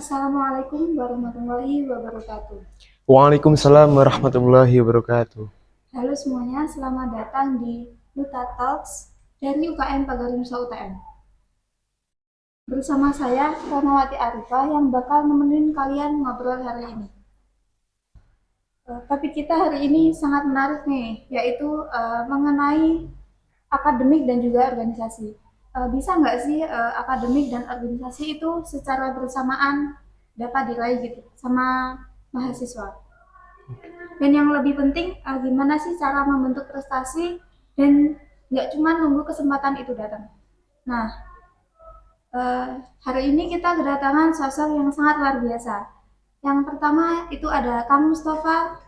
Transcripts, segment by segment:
Assalamualaikum warahmatullahi wabarakatuh. Waalaikumsalam warahmatullahi wabarakatuh. Halo semuanya, selamat datang di Nuta Talks dari UKM Pagarusa UTM. Bersama saya, Ramawati Arifah yang bakal nemenin kalian ngobrol hari ini. Topik kita hari ini sangat menarik nih, yaitu mengenai akademik dan juga organisasi. Bisa nggak sih akademik dan organisasi itu secara bersamaan dapat diraih gitu sama mahasiswa? Dan yang lebih penting, gimana sih cara membentuk prestasi dan nggak cuma nunggu kesempatan itu datang. Nah, hari ini kita kedatangan sosok yang sangat luar biasa. Yang pertama itu ada Kang Mustafa,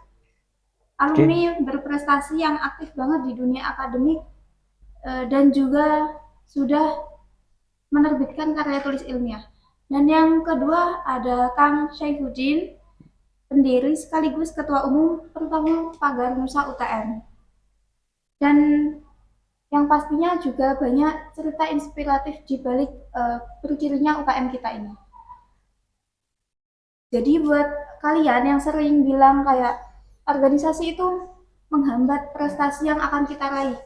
Oke, alumni berprestasi yang aktif banget di dunia akademik dan juga sudah menerbitkan karya tulis ilmiah. Dan yang kedua ada Kang Syaifuddin, pendiri sekaligus Ketua Umum Pertama Pagar Nusa UTM. Dan yang pastinya juga banyak cerita inspiratif di balik berdirinya UKM kita ini. Jadi buat kalian yang sering bilang kayak organisasi itu menghambat prestasi yang akan kita raih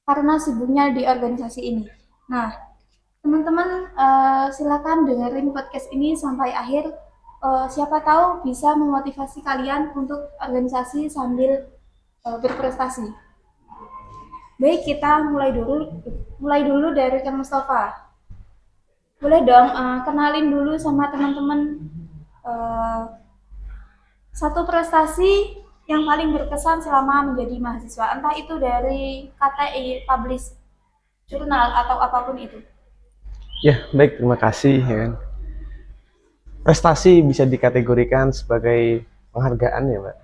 karena sibuknya di organisasi ini. Nah, teman-teman silakan dengerin podcast ini sampai akhir. Siapa tahu bisa memotivasi kalian untuk organisasi sambil berprestasi. Baik, kita mulai dulu dari Kang Mustafa. Boleh dong kenalin dulu sama teman-teman uh, satu prestasi yang paling berkesan selama menjadi mahasiswa, entah itu dari KTI, publish jurnal atau apapun itu. ya baik, terima kasih ya kan. Prestasi bisa dikategorikan sebagai penghargaan ya, Mbak,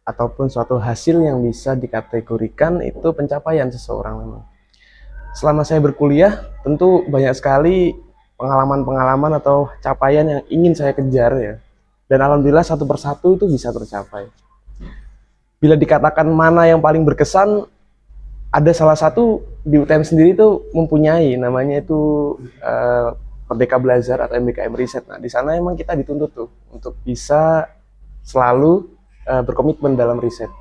ataupun suatu hasil yang bisa dikategorikan itu pencapaian seseorang memang. Selama saya berkuliah, tentu banyak sekali pengalaman-pengalaman atau capaian yang ingin saya kejar ya. Dan alhamdulillah satu persatu itu bisa tercapai. Bila dikatakan mana yang paling berkesan, ada salah satu di UTM sendiri itu mempunyai namanya itu uh, Merdeka Belajar atau MBKM Riset. Nah, di sana emang kita dituntut tuh untuk bisa selalu berkomitmen dalam riset.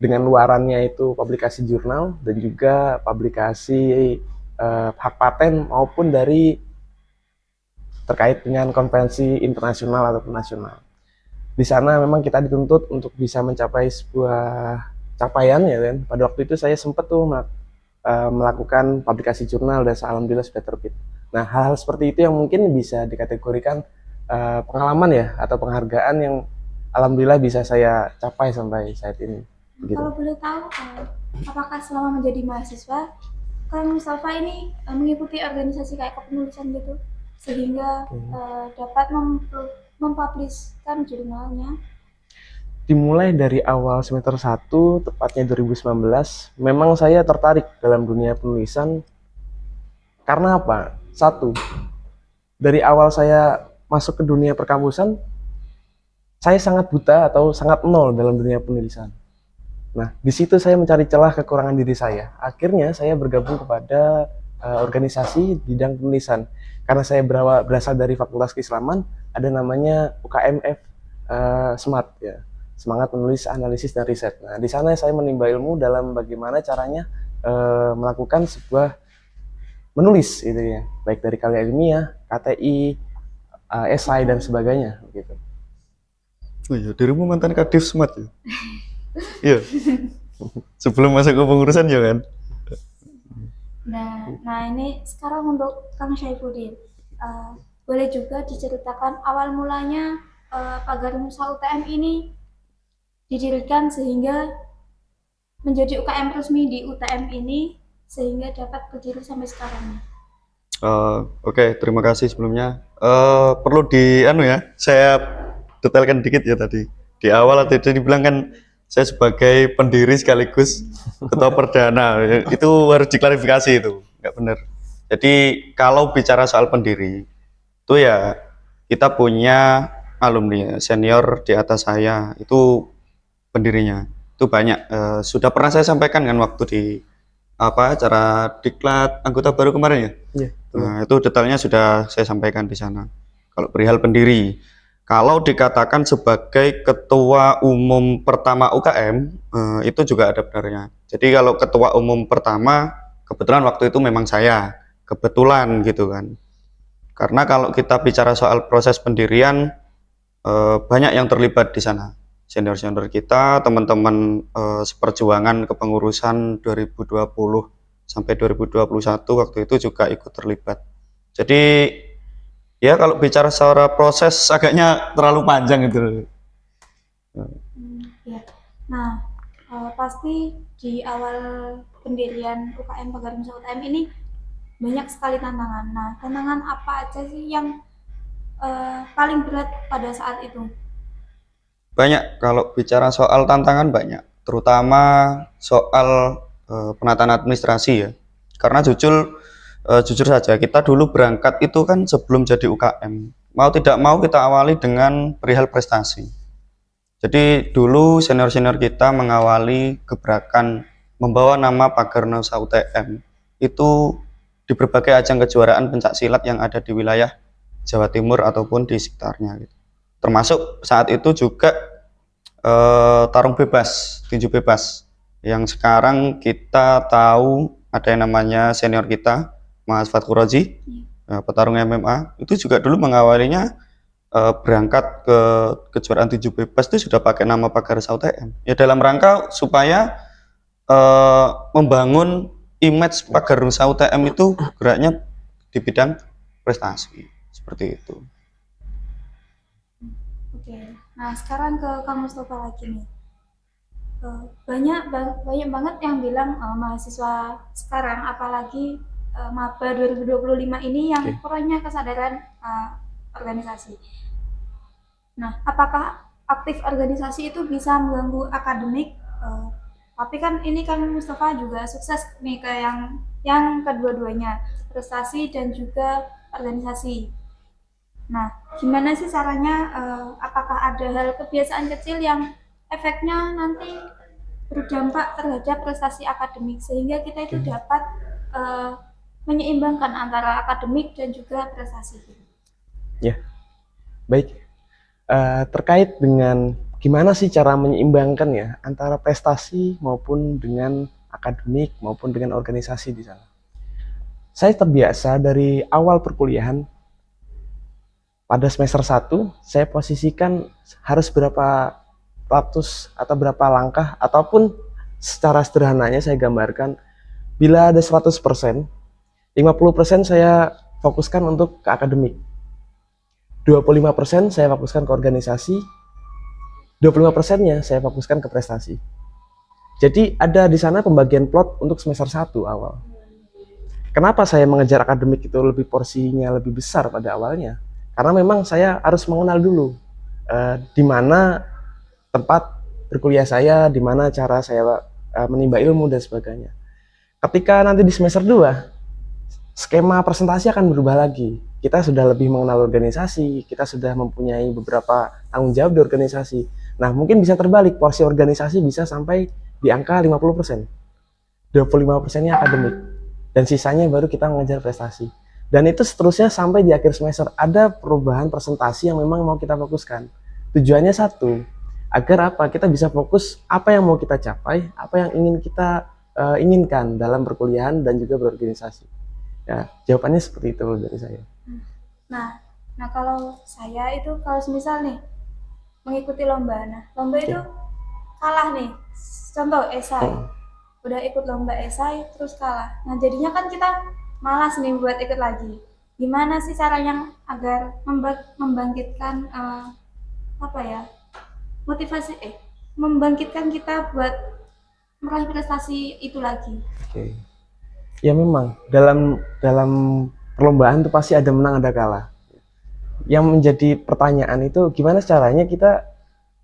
Dengan luarannya itu publikasi jurnal dan juga publikasi hak paten maupun dari terkait dengan konvensi internasional ataupun nasional. Di sana memang kita dituntut untuk bisa mencapai sebuah capaian ya kan. Pada waktu itu saya sempat tuh melakukan publikasi jurnal dan alhamdulillah sudah terbit. Nah, hal-hal seperti itu yang mungkin bisa dikategorikan pengalaman ya atau penghargaan yang alhamdulillah bisa saya capai sampai saat ini. Begitu. Kalau boleh tahu, apakah selama menjadi mahasiswa, Kang Mustafa ini mengikuti organisasi kayak kepenulisan gitu, sehingga dapat mempubliskan jurnalnya? Dimulai dari awal semester 1, tepatnya 2019, memang saya tertarik dalam dunia penulisan karena apa? Satu, dari awal saya masuk ke dunia perkampusan, saya sangat buta atau sangat nol dalam dunia penulisan. Nah, di situ saya mencari celah kekurangan diri saya. Akhirnya saya bergabung kepada organisasi bidang penulisan. Karena saya berasal dari Fakultas Keislaman, ada namanya UKMF Smart ya. Semangat menulis, analisis dan riset. Nah, di sana saya menimba ilmu dalam bagaimana caranya melakukan sebuah menulis itu ya, baik dari karya ilmiah, KTI, esai dan sebagainya gitu. Oh iya, dirimu mantan Kadif Smart ya? Iya, sebelum masuk ke pengurusan ya kan? Nah, ini sekarang untuk Kang Syaifuddin. Boleh juga diceritakan awal mulanya Pagar Nusa UTM ini didirikan sehingga menjadi UKM resmi di UTM ini sehingga dapat berdiri sampai sekarang. Oke, terima kasih sebelumnya. Perlu saya detailkan dikit ya tadi. Di awal tadi dibilang kan saya sebagai pendiri sekaligus ketua perdana, itu harus diklarifikasi itu, nggak benar. Jadi kalau bicara soal pendiri, itu ya kita punya alumni senior di atas saya, itu pendirinya. Itu banyak, sudah pernah saya sampaikan kan waktu di acara diklat anggota baru kemarin ya. Iya, Nah, itu detailnya sudah saya sampaikan di sana. kalau perihal pendiri. Kalau dikatakan sebagai ketua umum pertama UKM, itu juga ada benarnya. Jadi kalau ketua umum pertama, kebetulan waktu itu memang saya, kebetulan gitu kan. Karena kalau kita bicara soal proses pendirian, banyak yang terlibat di sana. Senior-senior kita, teman-teman seperjuangan kepengurusan 2020 sampai 2021 waktu itu juga ikut terlibat. Jadi ya kalau bicara secara proses agaknya terlalu panjang itu. Ya. Nah, pasti di awal pendirian UKM Pagar Nusa UTM ini banyak sekali tantangan. Nah, tantangan apa aja sih yang paling berat pada saat itu? Banyak, kalau bicara soal tantangan banyak, terutama soal penataan administrasi ya. Karena jujur saja kita dulu berangkat itu kan sebelum jadi UKM. Mau tidak mau kita awali dengan perihal prestasi. Jadi dulu senior-senior kita mengawali gebrakan membawa nama Pagar Nusa UTM itu di berbagai ajang kejuaraan pencak silat yang ada di wilayah Jawa Timur ataupun di sekitarnya gitu. Termasuk saat itu juga tarung bebas, tinju bebas yang sekarang kita tahu ada yang namanya senior kita Mas Fatku Rozi, petarung MMA, itu juga dulu mengawalinya berangkat ke kejuaraan tinju bebas itu sudah pakai nama Pagar Nusa UTM ya, dalam rangka supaya membangun image Pagar Nusa UTM itu geraknya di bidang prestasi seperti itu. Oke. Nah, sekarang ke Kang Mustafa lagi nih. Banyak banget yang bilang mahasiswa sekarang, apalagi maba 2025 ini yang Oke. kurangnya kesadaran organisasi. Nah, apakah aktif organisasi itu bisa mengganggu akademik? Tapi kan ini kan Mustafa juga sukses nih ke yang kedua-duanya, prestasi dan juga organisasi. Nah, gimana sih caranya? Apakah ada hal kebiasaan kecil yang efeknya nanti berdampak terhadap prestasi akademik sehingga kita itu dapat eh, menyeimbangkan antara akademik dan juga prestasi? Ya, baik. Terkait dengan gimana sih cara menyeimbangkan ya antara prestasi maupun dengan akademik maupun dengan organisasi di sana. Saya terbiasa dari awal perkuliahan pada semester 1 saya posisikan harus berapa ratus atau berapa langkah, ataupun secara sederhananya saya gambarkan bila ada 100%, 50% saya fokuskan untuk ke akademik, 25% saya fokuskan ke organisasi, 25%-nya saya fokuskan ke prestasi. Jadi ada di sana pembagian plot untuk semester 1 awal. Kenapa saya mengejar akademik itu lebih porsinya lebih besar pada awalnya? Karena memang saya harus mengenal dulu di mana tempat berkuliah saya, di mana cara saya menimba ilmu dan sebagainya. Ketika nanti di semester 2, skema presentasi akan berubah lagi. Kita sudah lebih mengenal organisasi, kita sudah mempunyai beberapa tanggung jawab di organisasi. Nah, mungkin bisa terbalik, porsi organisasi bisa sampai di angka 50%. 25%-nya akademik. Dan sisanya baru kita mengejar prestasi. Dan itu seterusnya sampai di akhir semester ada perubahan presentasi yang memang mau kita fokuskan. Tujuannya satu, agar apa? Kita bisa fokus apa yang mau kita capai, apa yang ingin kita inginkan dalam perkuliahan dan juga berorganisasi. Ya, jawabannya seperti itu dari saya. Nah, kalau saya itu kalau semisal nih mengikuti lomba, nah lomba itu kalah nih. Contoh esai, udah ikut lomba esai terus kalah. Nah jadinya kan kita malas nih buat ikut lagi. Gimana sih caranya agar membangkitkan apa ya, motivasi membangkitkan kita buat meraih prestasi itu lagi? Oke. Ya memang dalam perlombaan itu pasti ada menang ada kalah. Yang menjadi pertanyaan itu gimana caranya kita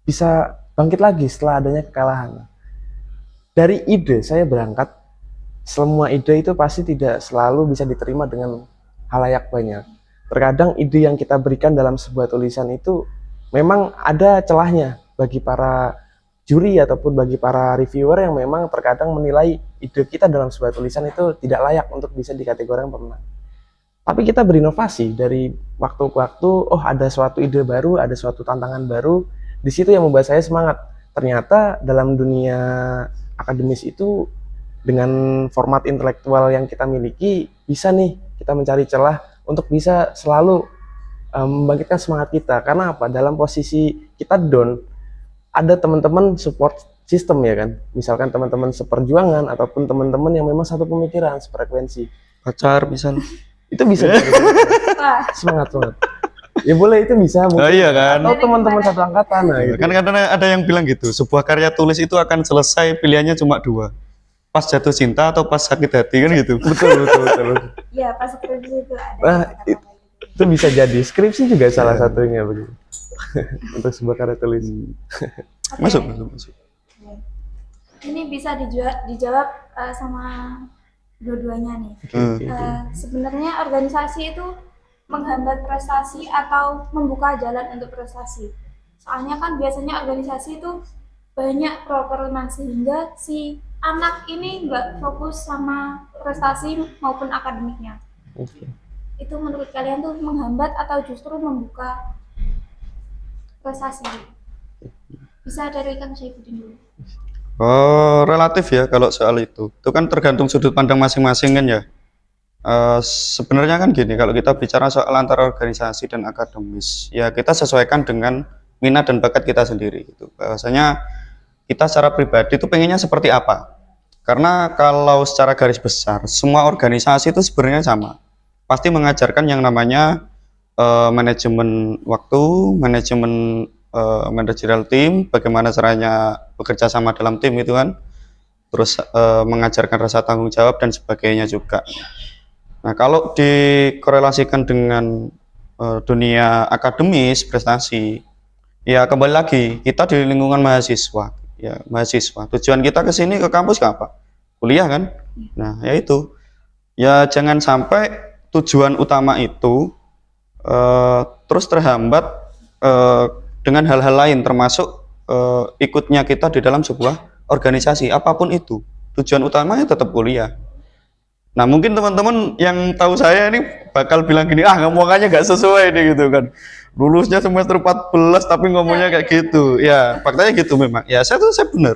bisa bangkit lagi setelah adanya kekalahan. Dari ide saya berangkat, semua ide itu pasti tidak selalu bisa diterima dengan halayak banyak. Terkadang ide yang kita berikan dalam sebuah tulisan itu memang ada celahnya bagi para juri ataupun bagi para reviewer yang memang terkadang menilai ide kita dalam sebuah tulisan itu tidak layak untuk bisa dikategorikan pemenang. Tapi kita berinovasi dari waktu ke waktu, oh ada suatu ide baru, ada suatu tantangan baru, di situ yang membuat saya semangat. Ternyata dalam dunia akademis itu dengan format intelektual yang kita miliki, bisa nih kita mencari celah untuk bisa selalu membangkitkan semangat kita. Karena apa? Dalam posisi kita down, ada teman-teman support sistem ya kan. Misalkan teman-teman seperjuangan ataupun teman-teman yang memang satu pemikiran, sefrekuensi. Pacar bisa. Itu bisa Wah, semangat banget. Ya boleh itu bisa Oh mungkin. iya kan. Atau teman-teman satu angkatan nah, gitu. Kan kadang ada yang bilang gitu, sebuah karya tulis itu akan selesai pilihannya cuma dua. Pas jatuh cinta atau pas sakit hati kan gitu. Betul. ya pas skripsi itu ada Nah, kata-kata gitu. Itu bisa jadi skripsi juga salah satunya begitu. Untuk sebuah karya tulis. Oke. Masuk. Ini bisa dijawab sama dua-duanya nih. Sebenarnya organisasi itu menghambat prestasi atau membuka jalan untuk prestasi. Soalnya kan biasanya organisasi itu banyak prokernas sehingga si anak ini nggak fokus sama prestasi maupun akademiknya. Oke. Itu menurut kalian tuh menghambat atau justru membuka prestasi? Bisa dari Kang Saifuddin dulu. Oh, relatif ya kalau soal itu. Itu kan tergantung sudut pandang masing-masing kan ya. Sebenarnya kan gini, kalau kita bicara soal antara organisasi dan akademis, ya kita sesuaikan dengan minat dan bakat kita sendiri. Gitu. Bahwasanya kita secara pribadi itu pengennya seperti apa. Karena kalau secara garis besar, semua organisasi itu sebenarnya sama. Pasti mengajarkan yang namanya manajemen waktu, manajemen manajerial tim, bagaimana caranya bekerja sama dalam tim itu kan. Terus mengajarkan rasa tanggung jawab dan sebagainya juga. Nah, kalau dikorelasikan dengan dunia akademis, prestasi, ya kembali lagi, kita di lingkungan mahasiswa. Ya, mahasiswa. Tujuan kita ke sini ke kampus apa? Kuliah kan? Nah, ya itu. Ya, jangan sampai tujuan utama itu terus terhambat dengan hal-hal lain, termasuk ikutnya kita di dalam sebuah organisasi, apapun itu. Tujuan utamanya tetap kuliah. Nah, mungkin teman-teman yang tahu saya ini bakal bilang gini, ngomongannya nggak sesuai nih gitu kan. Lulusnya semester 14 tapi ngomongnya kayak gitu. Ya, faktanya gitu memang. Ya, saya benar.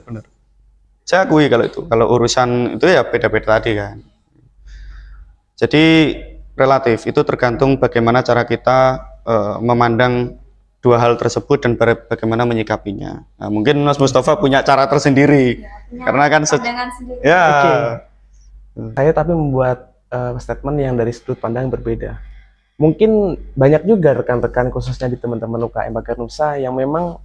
Saya akui kalau itu. Kalau urusan itu ya beda-beda tadi kan. Jadi relatif, itu tergantung bagaimana cara kita memandang dua hal tersebut dan bagaimana menyikapinya. Nah, mungkin Mas Mustafa punya cara tersendiri. Punya Karena kan pandangan sendiri. ya. Oke. Saya tapi membuat statement yang dari sudut pandang yang berbeda. Mungkin banyak juga rekan-rekan khususnya di teman-teman UKM Pagar Nusa yang memang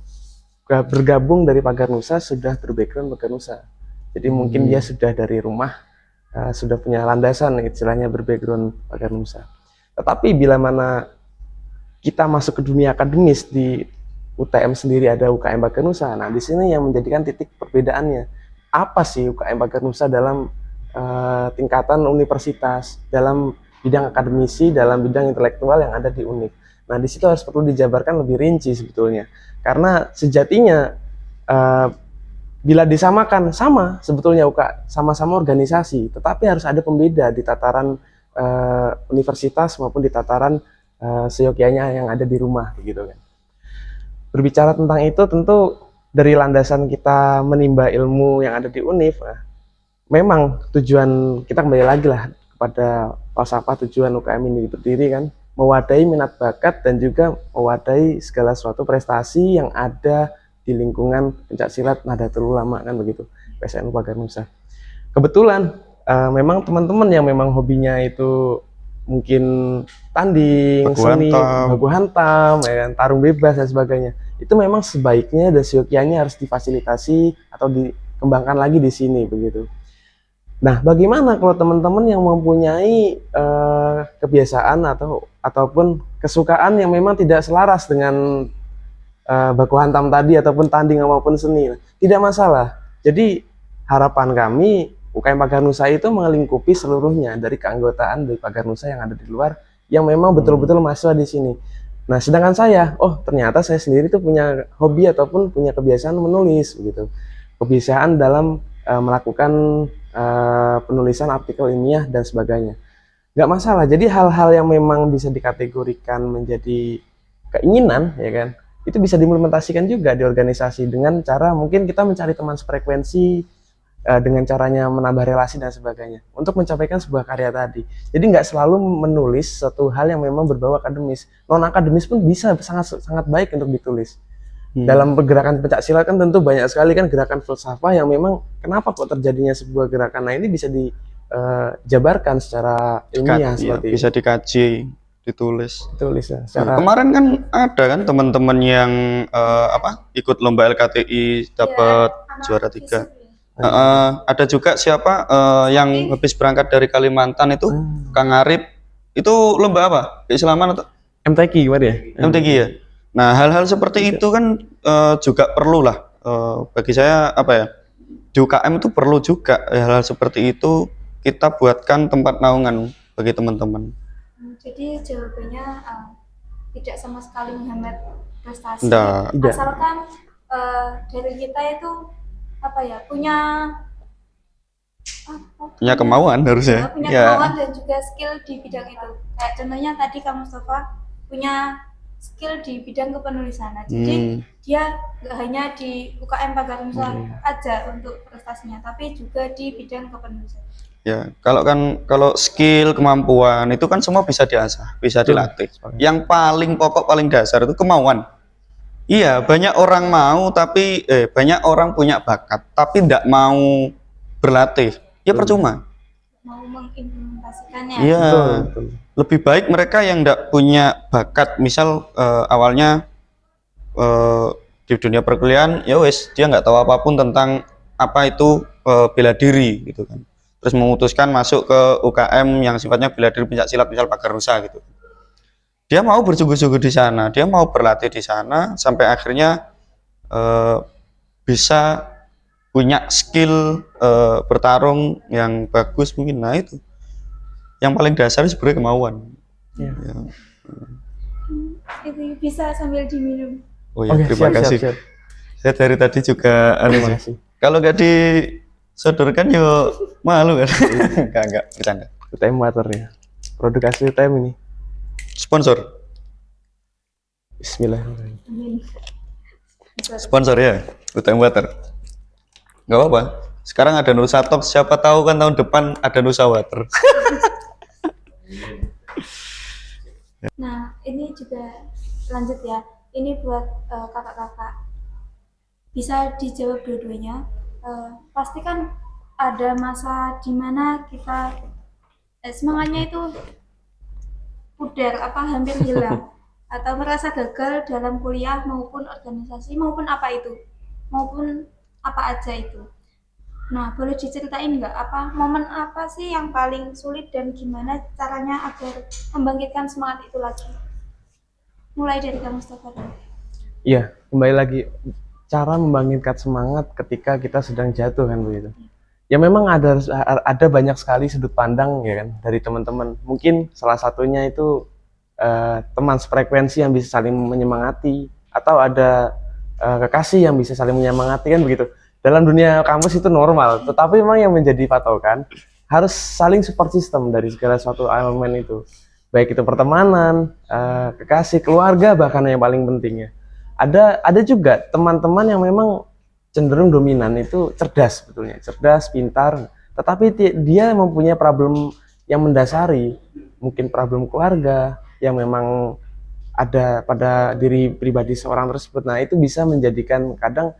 bergabung dari Pagar Nusa sudah berbackground Pagar Nusa. Jadi mungkin dia sudah dari rumah sudah punya landasan istilahnya berbackground Pagar Nusa. Tetapi bila mana kita masuk ke dunia akademis di UTM sendiri ada UKM Pagar Nusa. Nah, di sini yang menjadikan titik perbedaannya. Apa sih UKM Pagar Nusa dalam tingkatan universitas, dalam bidang akademisi, dalam bidang intelektual yang ada di UNIF. Nah, di situ harus perlu dijabarkan lebih rinci sebetulnya. Karena sejatinya bila disamakan sama sebetulnya sama-sama organisasi, tetapi harus ada pembeda di tataran universitas maupun di tataran seyogyanya yang ada di rumah begitu kan. Berbicara tentang itu tentu dari landasan kita menimba ilmu yang ada di UNIF, memang tujuan kita kembali lagi lah kepada falsafah tujuan UKM ini berdiri kan, mewadahi minat bakat dan juga mewadahi segala suatu prestasi yang ada di lingkungan pencaksilat Nahdlatul Ulama kan begitu, PSNU Pagar Nusa. Kebetulan memang teman-teman yang memang hobinya itu mungkin tanding, seni, baku hantam, ya kan, tarung bebas dan sebagainya. Itu memang sebaiknya dan seyogyanya harus difasilitasi atau dikembangkan lagi di sini begitu. Nah, bagaimana kalau teman-teman yang mempunyai kebiasaan ataupun kesukaan yang memang tidak selaras dengan baku hantam tadi ataupun tanding maupun seni? Tidak masalah. Jadi harapan kami UKM Pagar Nusa itu melingkupi seluruhnya dari keanggotaan dari Pagar Nusa yang ada di luar yang memang betul-betul mahasiswa di sini. Nah, sedangkan saya, ternyata saya sendiri tuh punya hobi ataupun punya kebiasaan menulis begitu. Kebiasaan dalam melakukan penulisan artikel ilmiah dan sebagainya. nggak masalah. Jadi hal-hal yang memang bisa dikategorikan menjadi keinginan, ya kan, itu bisa diimplementasikan juga di organisasi dengan cara mungkin kita mencari teman sefrekuensi, dengan caranya menambah relasi dan sebagainya untuk mencapaikan sebuah karya tadi. Jadi nggak selalu menulis satu hal yang memang berbau akademis. Non akademis pun bisa sangat sangat baik untuk ditulis. Dalam pergerakan pencak silat kan tentu banyak sekali kan gerakan filsafah yang memang kenapa kok terjadinya sebuah gerakan. Nah ini bisa dijabarkan secara ilmiah Iya, seperti bisa dikaji, ditulis. ditulis ya. Nah, Secara kemarin kan ada kan teman-teman yang apa ikut lomba LKTI dapat Anak juara 3. fisik ya. Ada juga siapa yang habis berangkat dari Kalimantan itu, Kang Arif, itu lomba apa? Keislaman atau MTQ gimana ya? MTQ ya? Nah, hal-hal seperti itu kan juga perlu lah. Bagi saya apa ya, di UKM itu perlu juga hal-hal seperti itu kita buatkan tempat naungan bagi teman-teman. Jadi jawabannya tidak sama sekali menghambat prestasi. Nggak. Asalkan dari kita itu apa ya punya Punya kemauan harusnya. punya Ya. kemauan dan juga skill di bidang itu. Kayak contohnya tadi Kang Mustafa punya skill di bidang kepenulisan. Nah, jadi dia nggak hanya di UKM Pagarnusa aja untuk prestasinya, tapi juga di bidang kepenulisan. Ya, kalau skill, kemampuan itu kan semua bisa diasah, bisa dilatih. Yang paling pokok, paling dasar itu kemauan. Iya, banyak orang mau tapi banyak orang punya bakat tapi tidak mau berlatih. Ya percuma. Mau mengimplementasikannya. Iya. Betul. Lebih baik mereka yang tidak punya bakat, misal awalnya di dunia perkuliahan, ya wes dia nggak tahu apapun tentang apa itu bela diri gitu kan. Terus memutuskan masuk ke UKM yang sifatnya bela diri pencak silat, misal Pagarnusa gitu. Dia mau bersungguh-sungguh di sana, dia mau berlatih di sana sampai akhirnya bisa punya skill bertarung yang bagus mungkin. Nah itu yang paling dasar sebenarnya kemauan. Ya. Ya. Itu bisa sambil diminum. Oh ya, Oke, terima siap, kasih. siap. Saya dari tadi juga Terima kasih. kalau nggak disodorkan yo malu kan. Enggak, bercanda. UTM Water ya. Produk asli UTM ini. Sponsor. Bismillahirrahmanirrahim. Amin. Sponsor ya, UTM Water. Nggak apa-apa. Sekarang ada Nusa Talk, siapa tahu kan tahun depan ada Nusa Water. Nah, ini juga lanjut ya. Ini buat kakak-kakak. Bisa dijawab dua-duanya. Pasti kan ada masa dimana kita semangatnya itu pudar, hampir hilang, atau merasa gagal dalam kuliah maupun organisasi maupun maupun apa aja itu. Nah, boleh diceritain nggak momen apa sih yang paling sulit dan gimana caranya agar membangkitkan semangat itu lagi? Mulai dari Kang Mustafa dulu. Iya, kembali lagi cara membangkitkan semangat ketika kita sedang jatuh kan begitu. Ya memang ada banyak sekali sudut pandang ya kan dari teman-teman. Mungkin salah satunya itu teman sefrekuensi yang bisa saling menyemangati, atau ada kekasih yang bisa saling menyemangati kan begitu. Dalam dunia kampus itu normal, tetapi memang yang menjadi patokan harus saling support system dari segala suatu elemen itu. Baik itu pertemanan, kekasih, keluarga, bahkan yang paling penting ya. Ada juga teman-teman yang memang cenderung dominan itu cerdas sebetulnya, cerdas, pintar, tetapi dia mempunyai problem yang mendasari, mungkin problem keluarga yang memang ada pada diri pribadi seorang tersebut. Nah itu bisa menjadikan kadang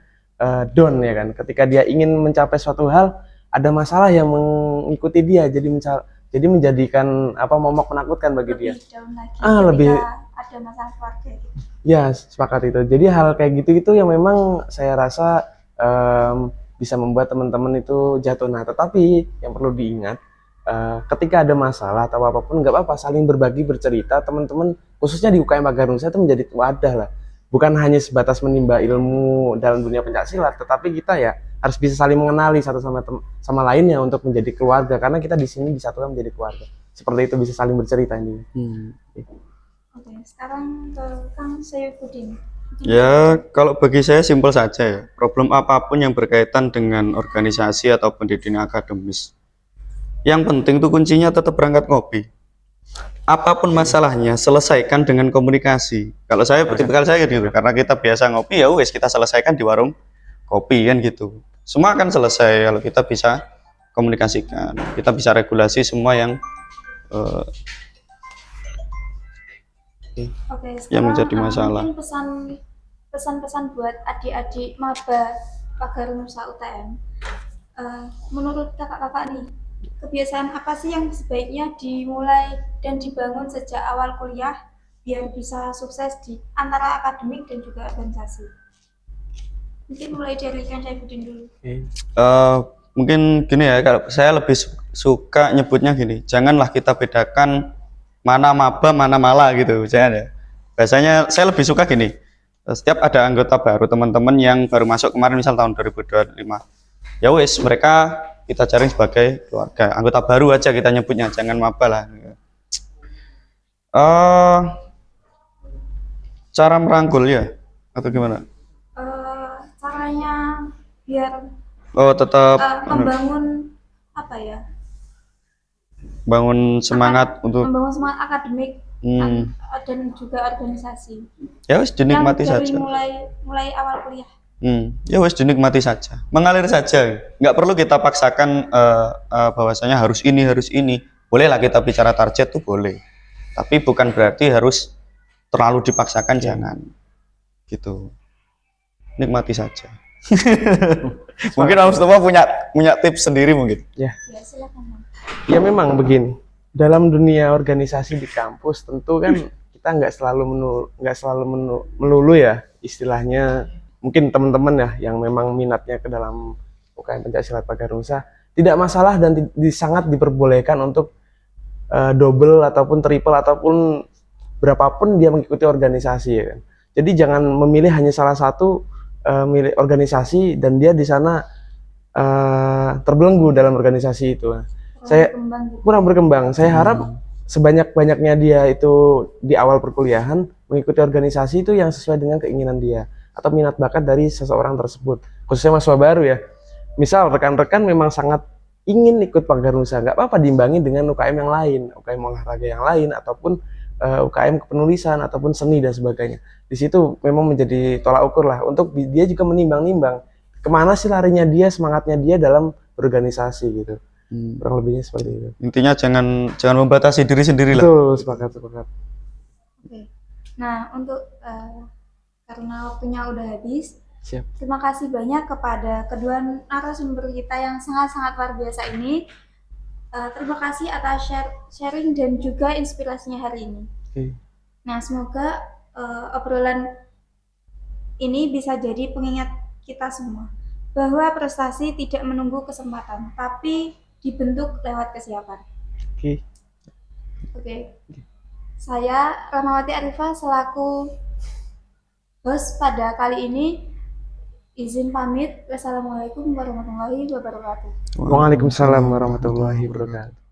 down ya kan, ketika dia ingin mencapai suatu hal ada masalah yang mengikuti dia, jadi menjadikan momok menakutkan bagi dia. Lebih down lagi ketika lebih ada masalah keluarga gitu. Ya, sepakat itu. Jadi hal kayak gitu yang memang saya rasa bisa membuat teman-teman itu jatuh. Nah, tetapi yang perlu diingat, ketika ada masalah atau apapun, nggak apa-apa, saling berbagi, bercerita. Teman-teman, khususnya di UKM Pagarnusa itu menjadi wadah lah. Bukan hanya sebatas menimba ilmu dalam dunia pencaksilat, tetapi kita ya harus bisa saling mengenali satu sama lainnya untuk menjadi keluarga. Karena kita di sini disatukan menjadi keluarga. Seperti itu, bisa saling bercerita ini. Oke, sekarang ke Kang Saifuddin. Ya, kalau bagi saya simpel saja ya. Problem apapun yang berkaitan dengan organisasi atau pendidikan akademis, yang penting tuh kuncinya tetap berangkat ngopi. apapun masalahnya selesaikan dengan komunikasi. Kalau saya tipikal saya gitu, karena kita biasa ngopi ya wes kita selesaikan di warung kopi kan gitu. Semua akan selesai kalau kita bisa komunikasikan, kita bisa regulasi semua yang eh, Oke, yang sekarang menjadi masalah. mungkin pesan-pesan buat adik-adik maba Pagar Nusa UTM. Menurut kakak-kakak nih, kebiasaan apa sih yang sebaiknya dimulai dan dibangun sejak awal kuliah biar bisa sukses di antara akademik dan juga organisasi? Mungkin mulai dari Kang Saifuddin dulu. Eh, mungkin gini ya, kalau saya lebih suka nyebutnya gini, janganlah kita bedakan mana maba mana mala gitu, jangan ya. Biasanya saya lebih suka gini, setiap ada anggota baru, teman-teman yang baru masuk kemarin misal tahun 2025, ya wes mereka kita cari sebagai keluarga, anggota baru aja kita nyebutnya, jangan maba lah. eh Cara merangkul ya atau gimana? Caranya biar Oh, tetap membangun apa ya? bangun semangat untuk Membangun semangat akademik hmm, dan juga organisasi. ya wes dinikmati Yang dari saja. mulai awal kuliah. Ya wes dinikmati saja, mengalir saja, nggak perlu kita paksakan bahwasanya harus ini, bolehlah kita bicara target tuh boleh, tapi bukan berarti harus terlalu dipaksakan, jangan gitu, nikmati saja. Mungkin Om Mustafa punya tips sendiri mungkin. Ya, silakan. Ya memang begini, dalam dunia organisasi di kampus tentu kan kita nggak selalu melulu ya istilahnya. Mungkin teman-teman ya yang memang minatnya ke dalam UKM Pencaksilat Pagar Nusa tidak masalah dan sangat diperbolehkan untuk double ataupun triple ataupun berapapun dia mengikuti organisasi ya kan. Jadi jangan memilih hanya salah satu milih organisasi dan dia di sana terbelenggu dalam organisasi itu. Saya kurang berkembang. Saya harap sebanyak-banyaknya dia itu di awal perkuliahan mengikuti organisasi itu yang sesuai dengan keinginan dia atau minat bakat dari seseorang tersebut. Khususnya mahasiswa baru ya. Misal rekan-rekan memang sangat ingin ikut Pagar Nusa, nggak apa-apa diimbangi dengan UKM yang lain, UKM olahraga yang lain ataupun UKM kepenulisan ataupun seni dan sebagainya. Di situ memang menjadi tolak ukur lah untuk dia juga menimbang-nimbang kemana sih larinya dia, semangatnya dia dalam berorganisasi gitu. Kurang lebihnya seperti itu. Intinya jangan membatasi diri sendiri lah. Betul, sepakat. Oke. Nah, untuk karena waktunya udah habis, Siap. terima kasih banyak kepada kedua narasumber kita yang sangat-sangat luar biasa ini. Terima kasih atas sharing dan juga inspirasinya hari ini. Okay. Nah, semoga obrolan ini bisa jadi pengingat kita semua bahwa prestasi tidak menunggu kesempatan, tapi dibentuk lewat kesiapan. Oke. Saya Rahmawati Arifah selaku host pada kali ini izin pamit. Wassalamualaikum warahmatullahi wabarakatuh. Waalaikumsalam warahmatullahi wabarakatuh.